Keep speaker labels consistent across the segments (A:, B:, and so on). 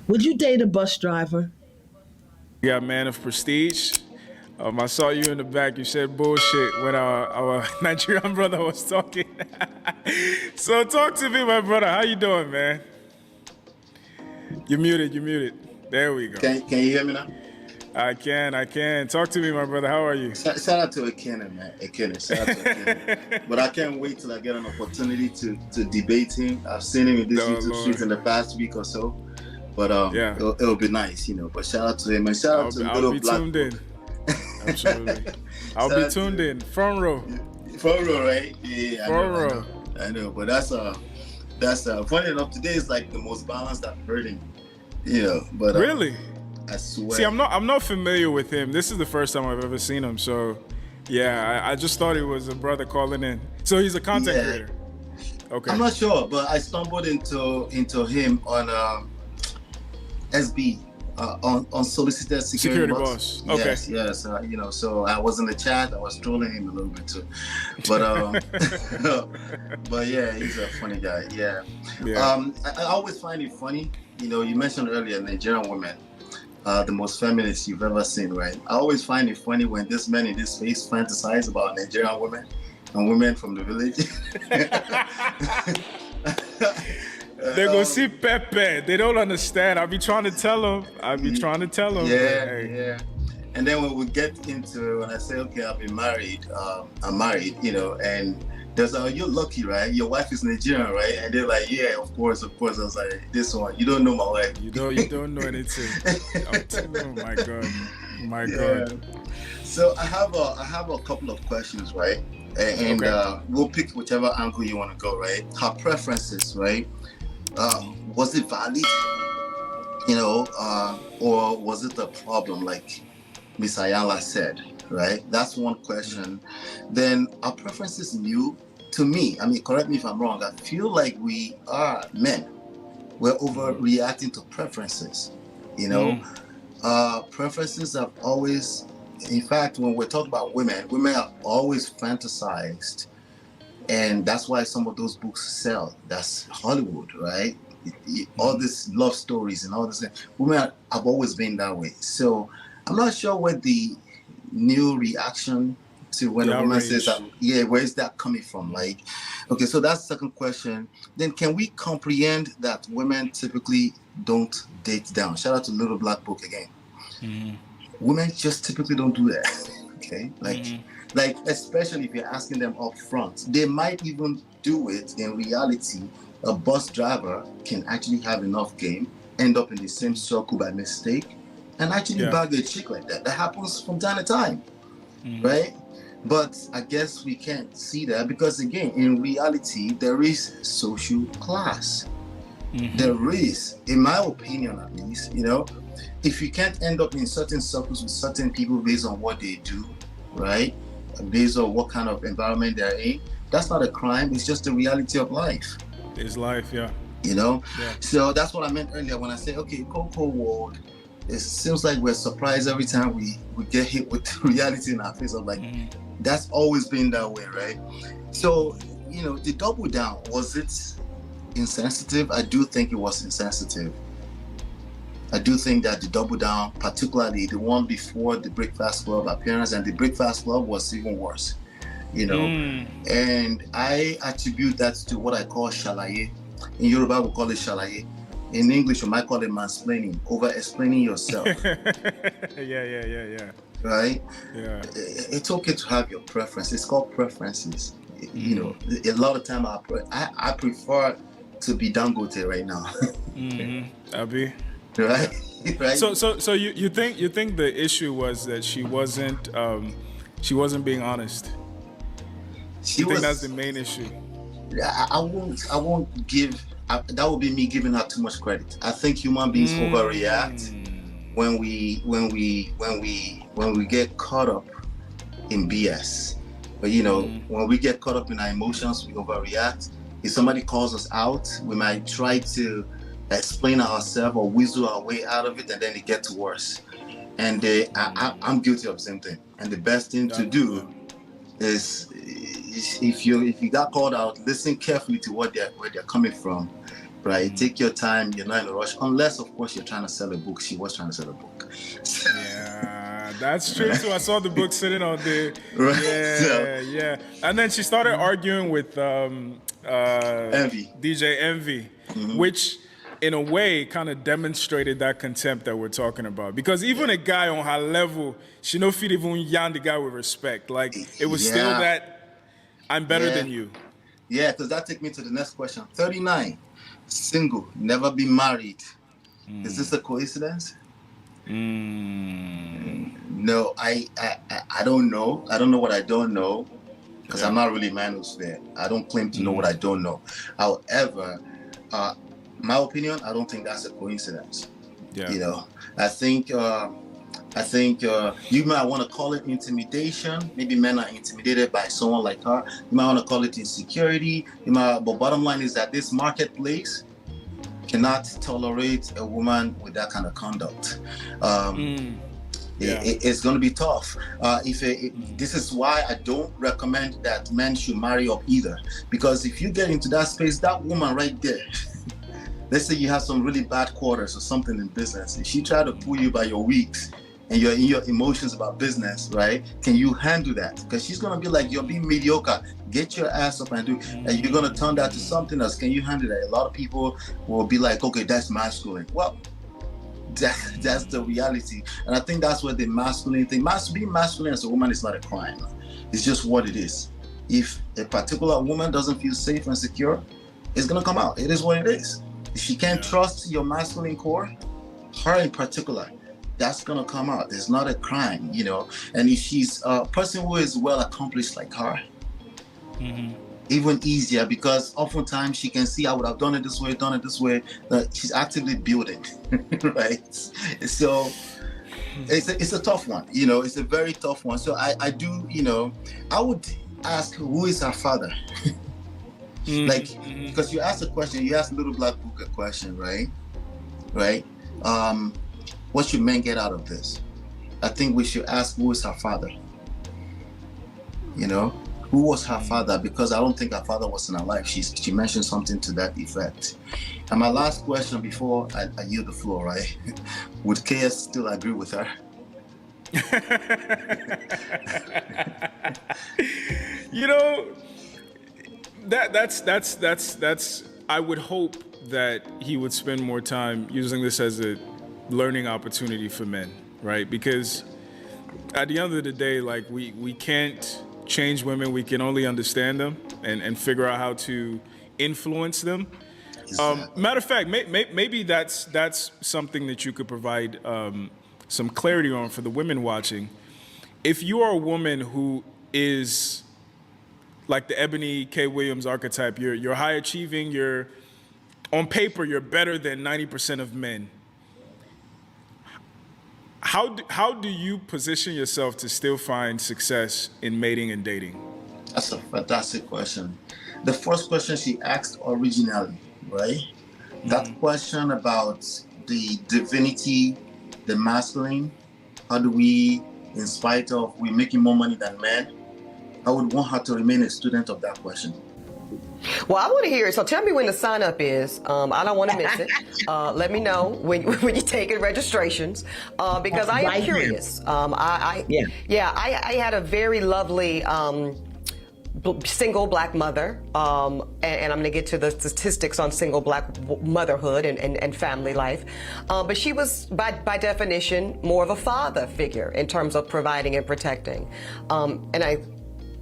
A: Would you date a bus driver?
B: Yeah, man of prestige. I saw you in the back. You said bullshit when our Nigerian brother was talking. So talk to me, my brother. How you doing, man? You muted. You muted. There we go.
C: Can you hear me now?
B: I can. I can. Talk to me, my brother. How are you?
C: Shout out to Ekene, man. Ekene, shout out to Ekene. But I can't wait till I get an opportunity to debate him. I've seen him in these
B: Oh
C: YouTube streets in
B: Lord.
C: the past week or so. But
B: Yeah.
C: it'll be nice, you know. But shout out to him and shout out to
B: I'll
C: little
B: be
C: black
B: tuned
C: book.
B: in. Absolutely. I'll
C: Shout
B: be
C: out
B: tuned
C: to
B: in. Front row.
C: front row, right? Yeah,
B: Front row.
C: I know. But that's funny enough. Today is like the most balanced I've heard him. You know, but
B: Really?
C: I swear.
B: See, I'm not familiar with him. This is the first time I've ever seen him. So, yeah, I just thought he was a brother calling in. So he's a content
C: Yeah.
B: creator. Okay.
C: I'm not sure, but I stumbled into him on SB on unsolicited security boss.
B: Boss. Okay.
C: Yes. You know, so I was in the chat. I was trolling him a little bit too, but but yeah, he's a funny guy. Yeah.
B: Yeah.
C: I always find it funny. You know, you mentioned earlier Nigerian women. The most feminist you've ever seen, right? I always find it funny when this men in this space fantasize about Nigerian women and women from the village.
B: They go see Pepe. They don't understand. I be trying to tell them.
C: Yeah, yeah. And then when we get into when I say, okay, I'm married, you know, and there's you're lucky, right? Your wife is Nigerian, right? And they're like, yeah, of course. I was like, this one, you don't know my wife.
B: You don't know anything. Oh my god. My
C: Yeah.
B: god.
C: So I have a couple of questions, right? And
B: Okay.
C: we'll pick whichever angle you want to go, right? Her preferences, right? Was it valid, you know, or was it a problem, like Miss Ayala said, right? That's one question. Then our preferences new to me. I mean, correct me if I'm wrong. I feel like we are men. We're overreacting to preferences, you know. Preferences have always, in fact, when we're talking about women have always fantasized, and that's why some of those books sell. That's Hollywood, right? All these love stories and all this. Women have always been that way. So I'm not sure what the new reaction to when
B: The
C: a woman says
B: outrage.
C: that. Yeah, where is that coming from? Like, okay, so that's the second question. Then can we comprehend that women typically don't date down? Shout out to Little Black Book again. Women just typically don't do that. Okay, like especially if you're asking them up front, they might even do it. In reality, a bus driver can actually have enough game, end up in the same circle by mistake, and actually
B: Yeah.
C: bag a chick like that. That happens from time to time, right? But I guess we can't see that because again, in reality, there is social class. There is, in my opinion at least, you know, if you can't end up in certain circles with certain people based on what they do, right? Based on what kind of environment they're in, that's not a crime. It's just the reality of life,
B: His life, yeah.
C: you know?
B: Yeah.
C: So that's what I meant earlier when I said, okay, Coco World, it seems like we're surprised every time we get hit with reality in our face of like, that's always been that way, right? So, you know, the double down, was it insensitive? I do think it was insensitive. I do think that the double down, particularly the one before the Breakfast Club appearance, and the Breakfast Club was even worse, you know. And I attribute that to what I call shalaye. In Yoruba, we call it shalaye. In English, we might call it mansplaining, over-explaining yourself,
B: Yeah.
C: right?
B: Yeah.
C: It's okay to have your preference. It's called preferences. You know, a lot of time I prefer to be Dangote right now,
B: Abi.
C: right? Right?
B: So you think the issue was that she wasn't being honest?
C: She
B: You think
C: was.
B: that's the main issue?
C: I won't give. That would be me giving her too much credit. I think human beings overreact when we get caught up in BS. But you know, when we get caught up in our emotions, we overreact. If somebody calls us out, we might try to explain ourselves or weasel our way out of it, and then it gets worse. And I'm guilty of the same thing. And the best thing to do is if you got called out, listen carefully to where they're coming from, right? Take your time. You're not in a rush, unless, of course, you're trying to sell a book. She was trying to sell a book.
B: Yeah, that's true too. I saw the book sitting on there.
C: Right.
B: Yeah,
C: So,
B: yeah. And then she started arguing with
C: Envy.
B: DJ Envy, which in a way kind of demonstrated that contempt that we're talking about. Because even a guy on her level, she no fit even yarn the guy with respect. Like it was still that I'm better than you.
C: Yeah, because that takes me to the next question. 39, single, never been married. Is this a coincidence? No, I don't know. I don't know what I don't know, because I'm not really manosphere. I don't claim to know what I don't know. However, my opinion, I don't think that's a coincidence.
B: Yeah.
C: You know, I think you might want to call it intimidation. Maybe men are intimidated by someone like her. You might want to call it insecurity. But bottom line is that this marketplace cannot tolerate a woman with that kind of conduct. It's going to be tough. This is why I don't recommend that men should marry up either. Because if you get into that space, that woman right there, let's say you have some really bad quarters or something in business, if she try to pull you by your weeks and you're in your emotions about business, right? Can you handle that? Because she's going to be like, you're being mediocre. Get your ass up and do, and you're going to turn that to something else. Can you handle that? A lot of people will be like, okay, that's masculine. Well, that's the reality. And I think that's where the masculine thing, being masculine as a woman is not a crime. It's just what it is. If a particular woman doesn't feel safe and secure, it's going to come out. It is what it is. If she can't trust your masculine core, her in particular, that's going to come out. It's not a crime, you know. And if she's a person who is well accomplished like her, even easier, because oftentimes she can see, I would have done it this way. She's actively building, right? So it's a tough one, you know. It's a very tough one. So I do, you know, I would ask, who is her father? Because you asked a question, you asked Little Black Book a question, right? What should men get out of this? I think we should ask, who is her father? You know, who was her father? Because I don't think her father was in her life. She mentioned something to that effect. And my last question before I yield the floor, right? Would KS still agree with her?
B: You know, that's I would hope that he would spend more time using this as a learning opportunity for men, right? Because at the end of the day, like we can't change women, we can only understand them and figure out how to influence them. Matter of fact, maybe that's something that you could provide some clarity on for the women watching. If you are a woman who is like the Eboni K. Williams archetype, you're high achieving, you're on paper, you're better than 90% of men. How do you position yourself to still find success in mating and dating?
C: That's a fantastic question. The first question she asked originally, right? That question about the divinity, the masculine, how do we, in spite of we making more money than men, I would want her to remain a student of that question.
D: Well, I want to hear it. So tell me when the sign up is. I don't want to miss it. Let me know when you're taking registrations because I am curious. I had a very lovely single black mother, and I'm going to get to the statistics on single black motherhood and family life. But she was, by definition, more of a father figure in terms of providing and protecting.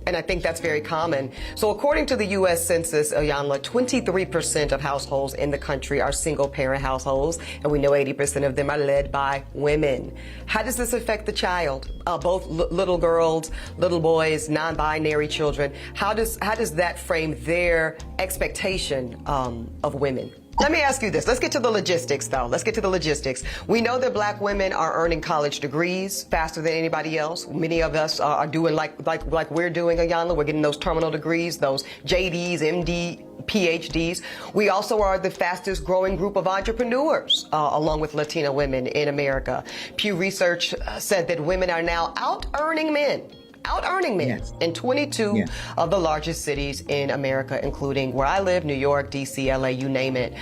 D: And I think that's very common. So according to the U.S. Census, Iyanla, 23% of households in the country are single-parent households, and we know 80% of them are led by women. How does this affect the child? Both little girls, little boys, non-binary children. How does that frame their expectation of women? Let me ask you this. Let's get to the logistics, though. Let's get to the logistics. We know that black women are earning college degrees faster than anybody else. Many of us are doing like we're doing, Iyanla. We're getting those terminal degrees, those JDs, MD, PhDs. We also are the fastest growing group of entrepreneurs, along with Latina women in America. Pew Research said that women are now out earning men out earning men
A: Yes.
D: in 22
A: Yes.
D: of the largest cities in America, including where I live, New York, DC, LA, you name it.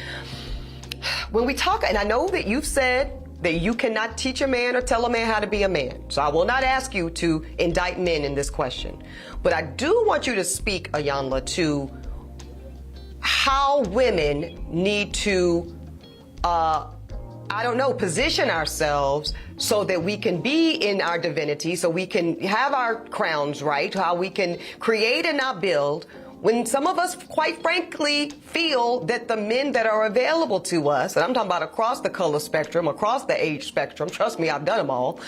D: When we talk, and I know that you've said that you cannot teach a man or tell a man how to be a man. So I will not ask you to indict men in this question. But I do want you to speak, Iyanla, to how women need to, position ourselves so that we can be in our divinity, so we can have our crowns right, how we can create and not build, when some of us, quite frankly, feel that the men that are available to us, and I'm talking about across the color spectrum, across the age spectrum, trust me, I've done them all,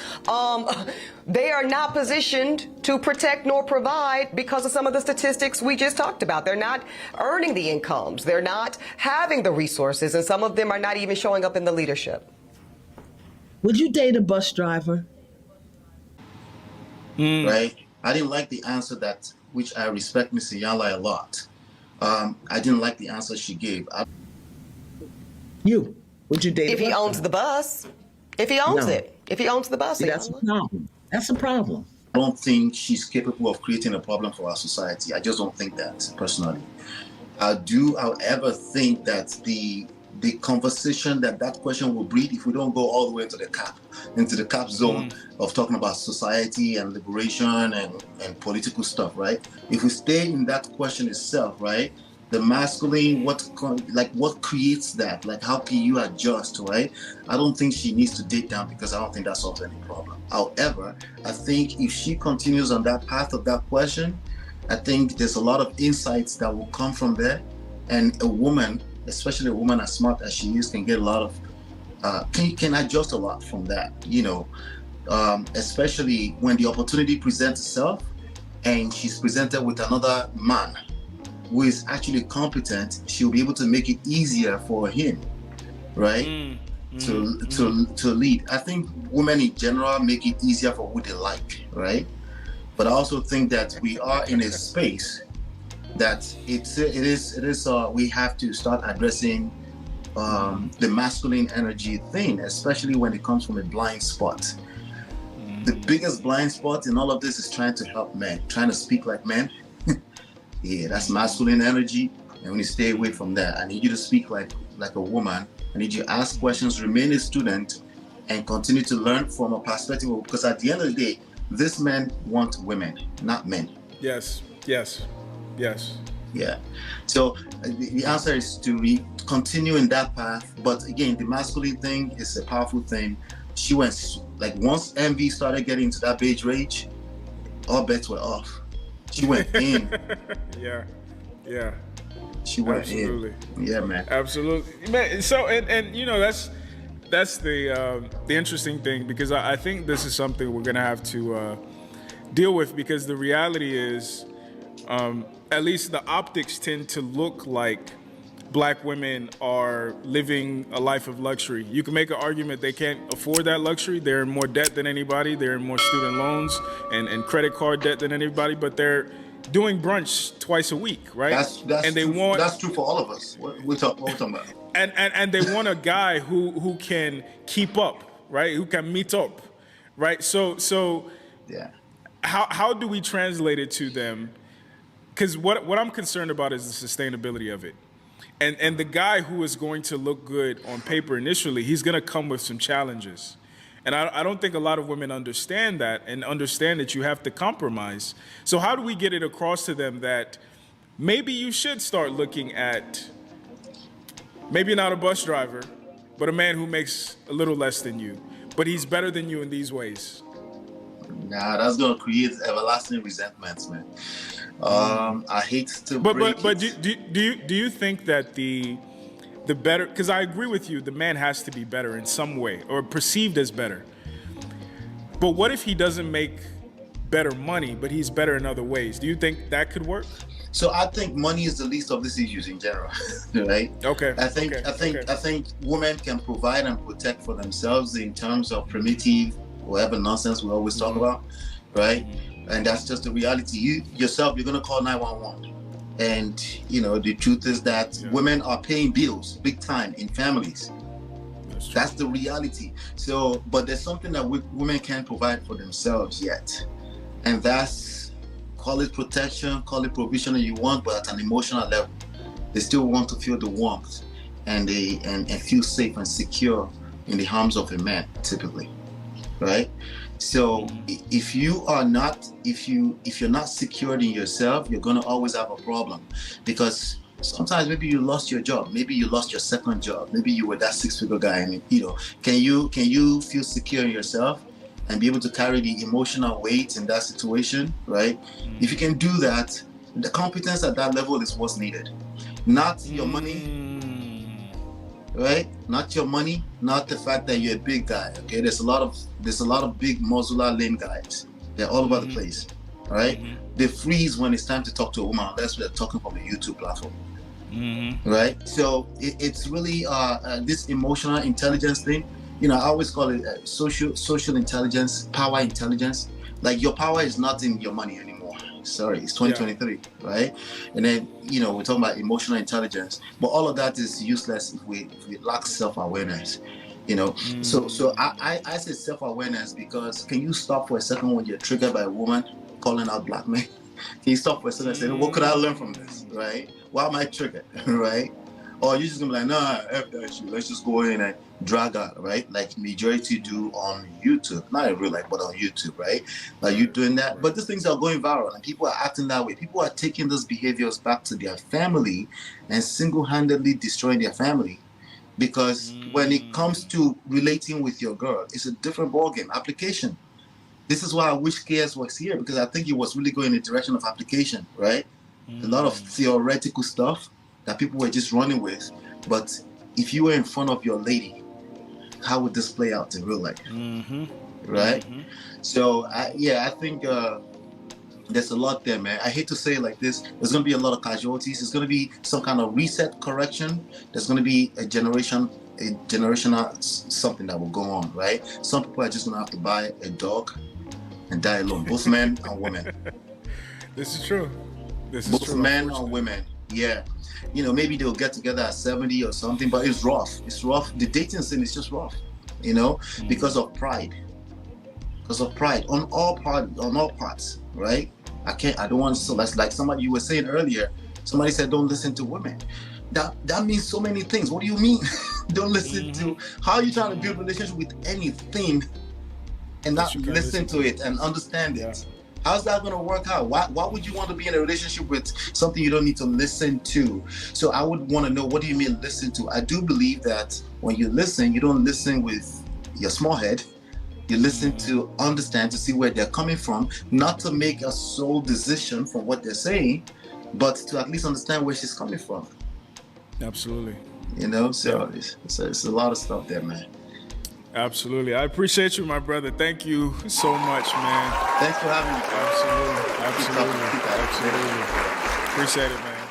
D: they are not positioned to protect nor provide because of some of the statistics we just talked about. They're not earning the incomes. They're not having the resources, and some of them are not even showing up in the leadership.
A: Would you date a bus driver?
C: Right? I didn't like the answer which I respect Miss Iyanla a lot. I didn't like the answer she gave.
A: Would you date
D: If
A: a bus
D: he owns
A: driver?
D: the bus, if he owns
A: No.
D: it, if he owns the bus,
A: See, that's a
D: Iyanla.
A: problem. That's a problem.
C: I don't think she's capable of creating a problem for our society. I just don't think that, personally. I do, however, think that the conversation that question will breed, if we don't go all the way to into the cap zone of talking about society and liberation and political stuff, right? If we stay in that question itself, right? The masculine, what creates that? Like, how can you adjust, right? I don't think she needs to date down, because I don't think that solves any problem. However, I think if she continues on that path of that question, I think there's a lot of insights that will come from there. And a woman, especially a woman as smart as she is, can get a lot of, can adjust a lot from that, especially when the opportunity presents itself and she's presented with another man who is actually competent. She'll be able to make it easier for him, right? To lead. I think women in general make it easier for who they like, right? But I also think that we are in a space that we have to start addressing the masculine energy thing, especially when it comes from a blind spot. The biggest blind spot in all of this is trying to help men, trying to speak like men. Yeah, that's masculine energy, and when you stay away from that, I need you to speak like a woman. I need you to ask questions, remain a student, and continue to learn from a perspective of, because at the end of the day, these men want women, not men.
B: Yes.
C: Yeah. So the answer is to continue in that path. But again, the masculine thing is a powerful thing. She went, like, once Envy started getting into that beige rage, all bets were off. She went in.
B: Yeah.
C: She went
B: Absolutely.
C: in. Yeah, man.
B: Absolutely, man. So and that's the interesting thing, because I think this is something we're gonna have to deal with, because the reality is, at least the optics tend to look like Black women are living a life of luxury. You can make an argument they can't afford that luxury. They're in more debt than anybody. They're in more student loans and credit card debt than anybody, but they're doing brunch twice a week, right?
C: That's true for all of us. What we're talking about.
B: And they want a guy who can keep up, right? Who can meet up, right? So
C: Yeah.
B: how do we translate it to them? Because what I'm concerned about is the sustainability of it. And the guy who is going to look good on paper initially, he's going to come with some challenges. And I don't think a lot of women understand that, and understand that you have to compromise. So how do we get it across to them that maybe you should start looking at, maybe not a bus driver, but a man who makes a little less than you, but he's better than you in these ways?
C: Nah, that's gonna create everlasting resentments, man. I hate to break
B: but
C: it.
B: do you think that the better, because I agree with you, the man has to be better in some way, or perceived as better. But what if he doesn't make better money, but he's better in other ways? Do you think that could work?
C: So I think money is the least of these issues in general, right?
B: Okay.
C: I think women can provide and protect for themselves in terms of primitive, whatever nonsense we always talk about, right? And that's just the reality. You yourself, you're gonna call 911, and the truth is that women are paying bills big time in families. That's the reality. So, but there's something that women can't provide for themselves yet. And that's, call it protection, call it provision if you want, but at an emotional level. They still want to feel the warmth and feel safe and secure in the arms of a man, typically. Right? So if you're not secured in yourself, you're gonna always have a problem, because sometimes maybe you lost your job, maybe you lost your second job, maybe you were that 6-figure guy, and can you feel secure in yourself and be able to carry the emotional weight in that situation, right? If you can do that, the competence at that level is what's needed, not your money. Right? Not your money, not the fact that you're a big guy. Okay, there's a lot of big muscular lean guys. They're all over the place. Right? They freeze when it's time to talk to a woman, unless we're talking from a YouTube platform. Right? So it's really this emotional intelligence thing. I always call it social intelligence, power intelligence. Like, your power is not in your money anymore. Sorry, it's 2023, right? And then we're talking about emotional intelligence, but all of that is useless if we lack self-awareness. So I say self-awareness because, can you stop for a second when you're triggered by a woman calling out black men? Can you stop for a second and say, what could I learn from this, right? Why am I triggered, right? Or you're just gonna be like, nah, F that shit, let's just go in and drag out, right? Like majority do on YouTube, not in real life, but on YouTube, right? Like, you doing that, but these things are going viral and people are acting that way. People are taking those behaviors back to their family and single-handedly destroying their family, because when it comes to relating with your girl, it's a different ballgame. Application. This is why I wish KS was here, because I think it was really going in the direction of application, right? A lot of theoretical stuff that people were just running with, but if you were in front of your lady, how would this play out in real life? Right? So I think there's a lot there, man. I hate to say it like this. There's going to be a lot of casualties. There's going to be some kind of reset correction. There's going to be a generational something that will go on, right? Some people are just going to have to buy a dog and die alone, both men and women.
B: This is true.
C: Both men and women. Yeah. Maybe they'll get together at 70 or something, but it's rough. It's rough. The dating scene is just rough, because of pride. Because of pride on all parts, right? I don't want to, like somebody you were saying earlier, somebody said, don't listen to women. That means so many things. What do you mean? Don't listen to, how are you trying to build a relationship with anything and not listen to it and understand it? How's that going to work out? Why would you want to be in a relationship with something you don't need to listen to? So I would want to know, what do you mean listen to? I do believe that when you listen, you don't listen with your small head. You listen to understand, to see where they're coming from, not to make a sole decision from what they're saying, but to at least understand where she's coming from.
B: Absolutely.
C: So it's a lot of stuff there, man.
B: Absolutely. I appreciate you, my brother. Thank you so much, man.
C: Thanks for having me.
B: Absolutely. Appreciate it, man.